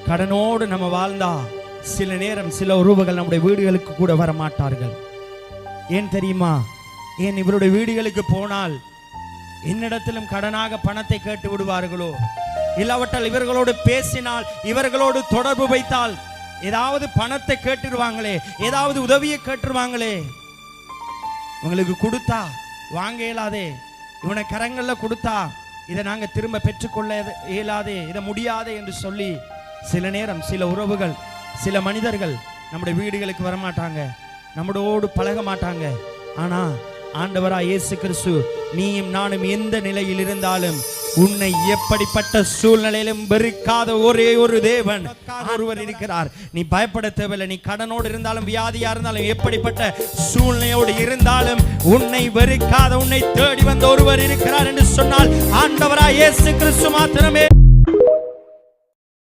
கடனோடு நம்ம வாழ்ந்தா சில நேரம் சில உறவுகள் நம்முடைய வீடுகளுக்கு கூட வர மாட்டார்கள். ஏன் தெரியுமா? ஏன் இவருடைய வீடுகளுக்கு போனால் என்னிடத்திலும் கடனாக பணத்தை கேட்டு விடுவார்களோ, இல்லாவிட்டால் இவர்களோடு பேசினால், இவர்களோடு தொடர்பு வைத்தால் ஏதாவது பணத்தை கேட்டுருவாங்களே, ஏதாவது உதவியை கேட்டுருவாங்களே, உங்களுக்கு கொடுத்தா வாங்க இயலாதே, இவனை கரங்கள்ல கொடுத்தா இதை நாங்க திரும்ப பெற்றுக்கொள்ள இயலாதே, இதை முடியாதே என்று சொல்லி சில நேரம் சில உறவுகள், சில மனிதர்கள் நம்முடைய வீடுகளுக்கு வரமாட்டாங்க, நம்மளோடு பழக மாட்டாங்க. ஆனா ஆண்டவராய் இயேசு கிறிஸ்து, நீயும் நானும் எந்த நிலையில் இருந்தாலும் உன்னை எப்படிப்பட்ட சூழ்நிலையிலும் வெறுக்காத ஒரே ஒரு தேவன் ஒருவர் இருக்கிறார். நீ பயப்பட தேவையில்லை. நீ கடனோடு இருந்தாலும், வியாதியா இருந்தாலும், எப்படிப்பட்ட சூழ்நிலையோடு இருந்தாலும் உன்னை வெறுக்காத, உன்னை தேடி வந்த ஒருவர் இருக்கிறார் என்று சொன்னால் ஆண்டவராய் இயேசு கிறிஸ்து மாத்திரமே.